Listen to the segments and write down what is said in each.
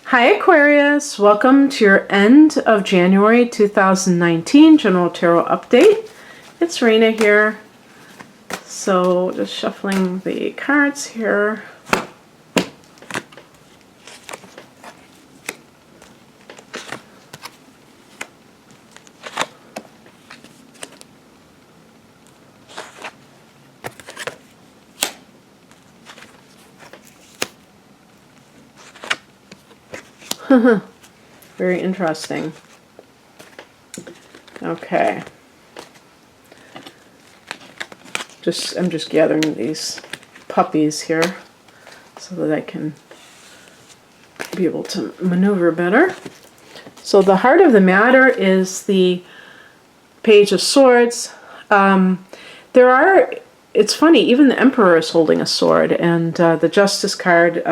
Hi Aquarius, welcome to your end of January 2019 General Tarot Update. It's Rena here. So just shuffling the cards here. Very interesting. Okay. I'm just gathering these puppies here so that I can be able to maneuver better. So the heart of the matter is the Page of Swords. It's funny, even the Emperor is holding a sword, and the Justice card,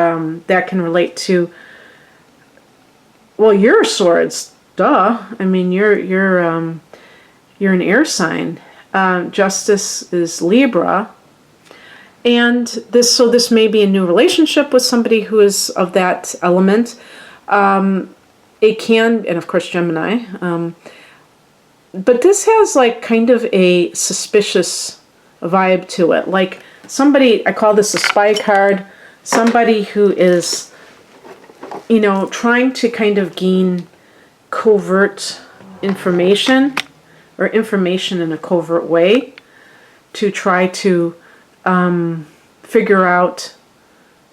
that can relate to, well, your swords, duh. I mean, you're an air sign. Justice is Libra, and this may be a new relationship with somebody who is of that element. It can, and of course Gemini. But this has like kind of a suspicious vibe to it. Like somebody, I call this a spy card. Somebody who is, trying to kind of gain covert information or information in a covert way to try to figure out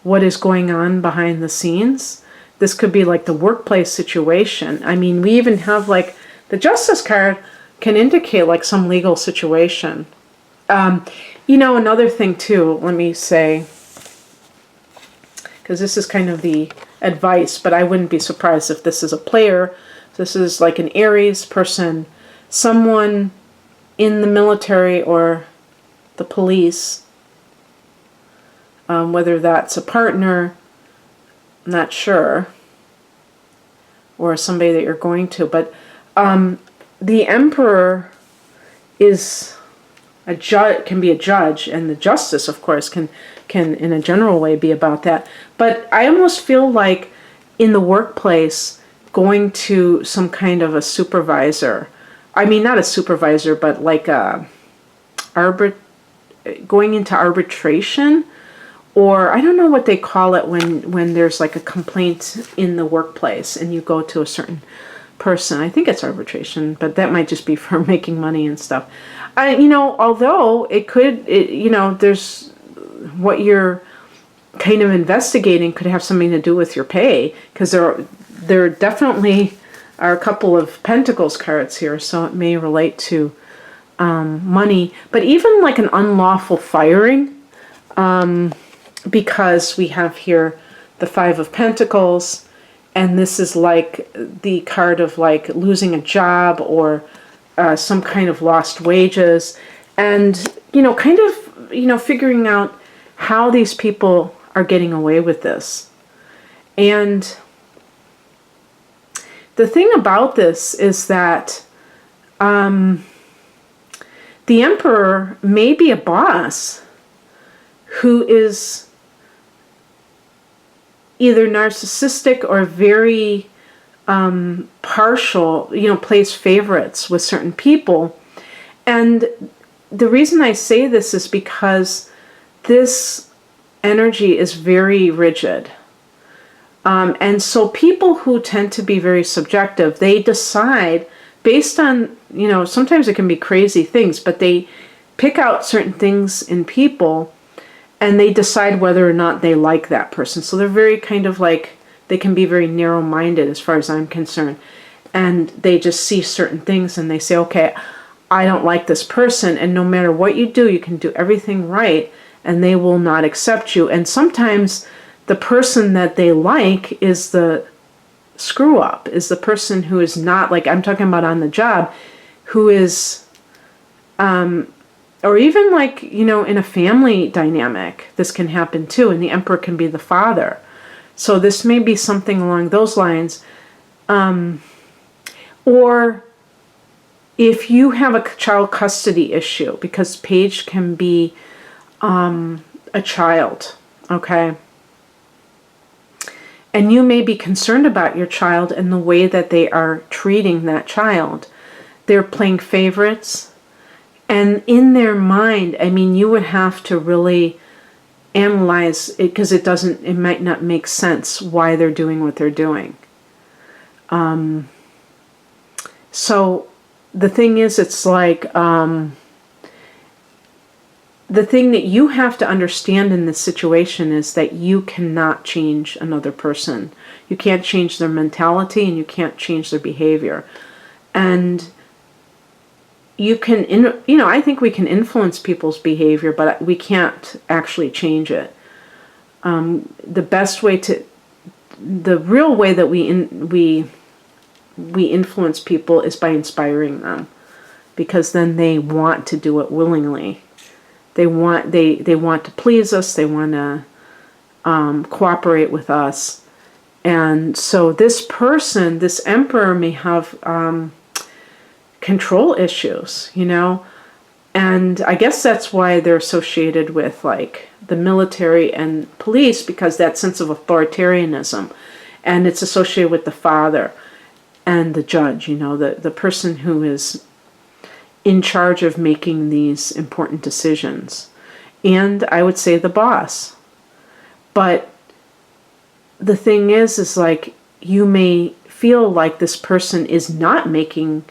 what is going on behind the scenes. This could be like the workplace situation. I mean, we even have like the Justice card can indicate like some legal situation. Another thing too, let me say, because this is kind of the advice, but I wouldn't be surprised if this is a player. This is like an Aries person, someone in the military or the police, whether that's a partner, I'm not sure, or somebody that you're going to, but the Emperor is a judge, can be a judge, and the Justice, of course, can in a general way be about that. But I almost feel like in the workplace, going to some kind of a supervisor. I mean, not a supervisor, but like going into arbitration, or I don't know what they call it when there's like a complaint in the workplace and you go to a certain person. I think it's arbitration, but that might just be for making money and stuff. Although it could, there's what you're kind of investigating could have something to do with your pay, because there definitely are a couple of Pentacles cards here, so it may relate to money, but even like an unlawful firing, because we have here the Five of Pentacles, and this is like the card of like losing a job or some kind of lost wages, and kind of figuring out how these people are getting away with this. And the thing about this is that the Emperor may be a boss who is either narcissistic or very partial, plays favorites with certain people. And the reason I say this is because this energy is very rigid. And so people who tend to be very subjective, they decide based on, sometimes it can be crazy things, but they pick out certain things in people and they decide whether or not they like that person. So they're very kind of like, they can be very narrow-minded as far as I'm concerned. And they just see certain things and they say, okay, I don't like this person, and no matter what you do, you can do everything right, and they will not accept you. And sometimes the person that they like is the screw up, is the person who is not, like I'm talking about on the job, who is, or even like, in a family dynamic, this can happen too, and the Emperor can be the father. So this may be something along those lines. Or if you have a child custody issue, because Page can be a child, okay? And you may be concerned about your child and the way that they are treating that child. They're playing favorites. And in their mind, I mean, you would have to really analyze it, because it might not make sense why they're doing what they're doing. So the thing is, it's like, the thing that you have to understand in this situation is that you cannot change another person. You can't change their mentality, and you can't change their behavior. And you can, I think we can influence people's behavior, but we can't actually change it. The real way that we influence people is by inspiring them, because then they want to do it willingly. They want to please us. They want to cooperate with us. And so this person, this emperor, may have control issues, and I guess that's why they're associated with like the military and police, because that sense of authoritarianism, and it's associated with the father and the judge, the person who is in charge of making these important decisions. And I would say the boss. But the thing is like, you may feel like this person is not making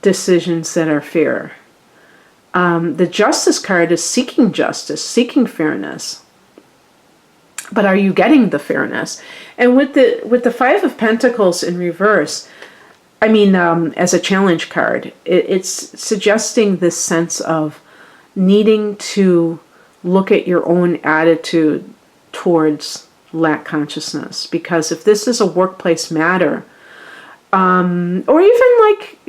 decisions that are fair. The Justice card is seeking justice, seeking fairness. But are you getting the fairness? And with the Five of Pentacles in reverse, I mean, as a challenge card, it's suggesting this sense of needing to look at your own attitude towards lack consciousness. Because if this is a workplace matter, or even like,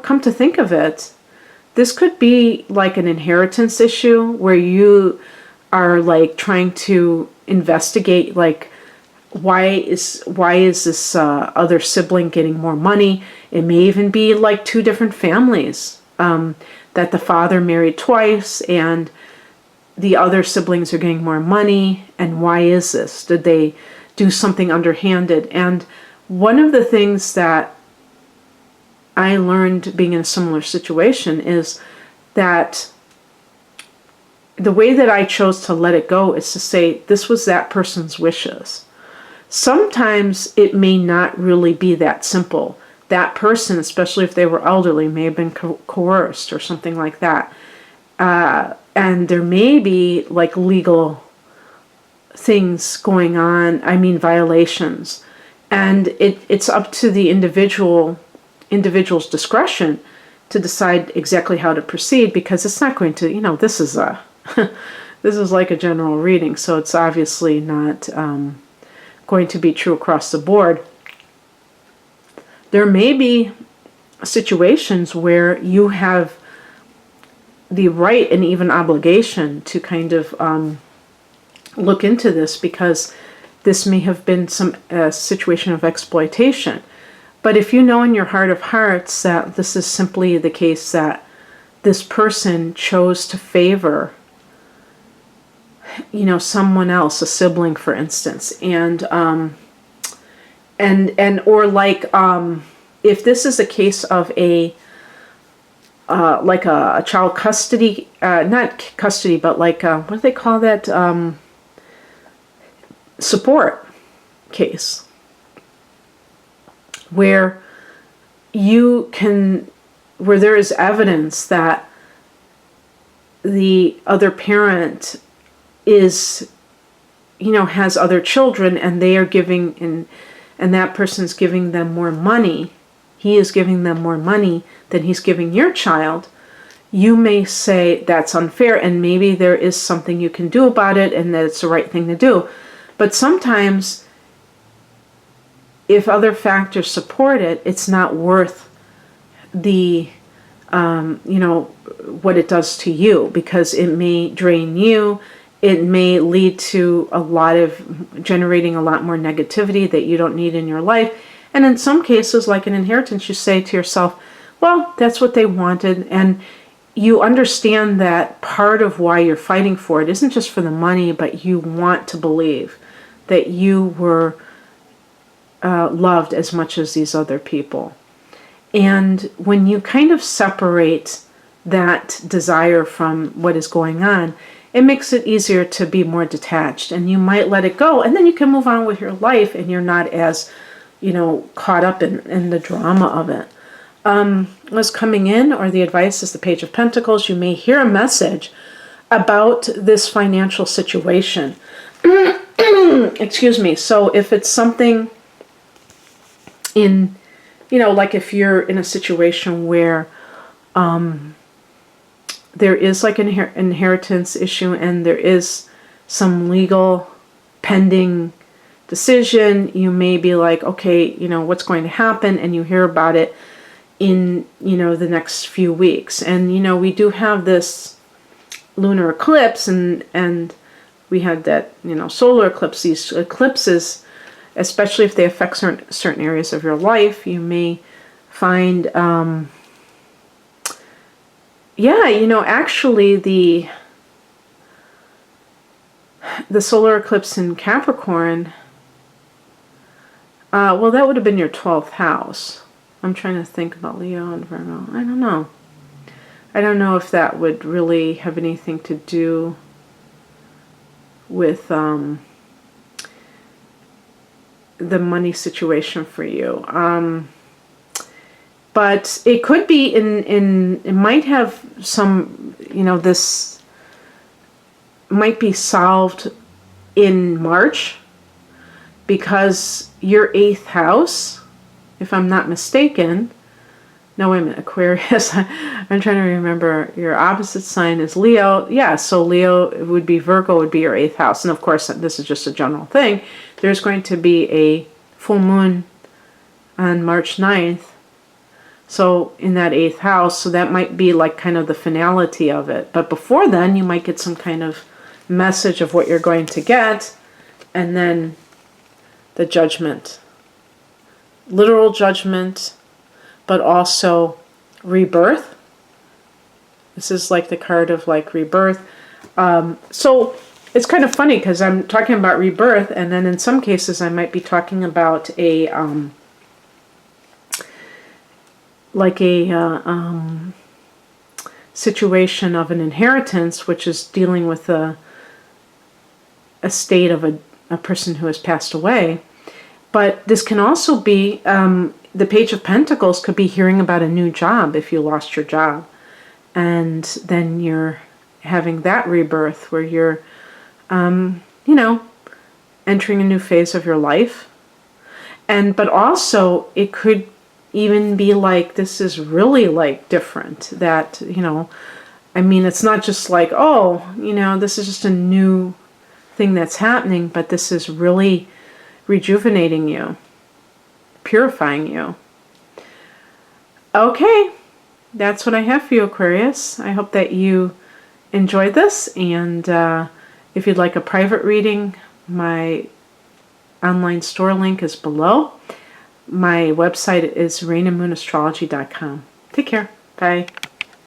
come to think of it, this could be like an inheritance issue where you are like trying to investigate, like, why is this other sibling getting more money? It may even be like two different families, that the father married twice and the other siblings are getting more money. And why is this? Did they do something underhanded? And one of the things that I learned being in a similar situation is that the way that I chose to let it go is to say, this was that person's wishes. Sometimes it may not really be that simple. That person, especially if they were elderly, may have been coerced or something like that. And there may be like legal things going on, violations. And it's up to the individual's discretion to decide exactly how to proceed, because it's not going to, this is like a general reading, so it's obviously not going to be true across the board. There may be situations where you have the right and even obligation to kind of look into this, because this may have been some situation of exploitation. But if you know in your heart of hearts that this is simply the case that this person chose to favor, someone else, a sibling, for instance, and or like if this is a case of a like a child custody, not custody, but like what do they call that? Support case, where there is evidence that the other parent is, has other children, and they are giving, and that person's giving them more money. He is giving them more money than he's giving your child. You may say that's unfair, and maybe there is something you can do about it, and that it's the right thing to do. But sometimes, if other factors support it, it's not worth the, what it does to you, because it may drain you. It may lead to generating a lot more negativity that you don't need in your life. And in some cases, like an inheritance, you say to yourself, well, that's what they wanted. And you understand that part of why you're fighting for it isn't just for the money, but you want to believe that you were loved as much as these other people. And when you kind of separate that desire from what is going on, it makes it easier to be more detached, and you might let it go, and then you can move on with your life, and you're not as, caught up in the drama of it. What's coming in, or the advice, is the Page of Pentacles. You may hear a message about this financial situation. Excuse me. So if it's something in, like if you're in a situation where there is like an inheritance issue, and there is some legal pending decision, you may be like, okay, what's going to happen? And you hear about it in, the next few weeks. And, we do have this lunar eclipse, and we had that, solar eclipse. These eclipses, especially if they affect certain areas of your life, you may find, actually the solar eclipse in Capricorn, well, that would have been your 12th house. I'm trying to think about Leo and Virgo. I don't know. I don't know if that would really have anything to do with the money situation for you. But it could be it might have some, this might be solved in March, because your 8th house, if I'm not mistaken, no, wait a minute, Aquarius, I'm trying to remember, your opposite sign is Leo. Yeah, so Leo would be, Virgo would be your 8th house. And of course, this is just a general thing. There's going to be a full moon on March 9th. So in that 8th house, so that might be like kind of the finality of it. But before then, you might get some kind of message of what you're going to get, and then the judgment. Literal judgment, but also rebirth. This is like the card of like rebirth. So it's kind of funny because I'm talking about rebirth, and then in some cases I might be talking about a situation of an inheritance, which is dealing with a state of a person who has passed away. But this can also be, the Page of Pentacles could be hearing about a new job if you lost your job. And then you're having that rebirth where you're, entering a new phase of your life. But also it could even be like, this is really like different, that, it's not just like, oh, this is just a new thing that's happening, but this is really rejuvenating you, purifying you. Okay, that's what I have for you, Aquarius. I hope that you enjoyed this, and if you'd like a private reading, my online store link is below. My website is rainandmoonastrology.com. Take care. Bye.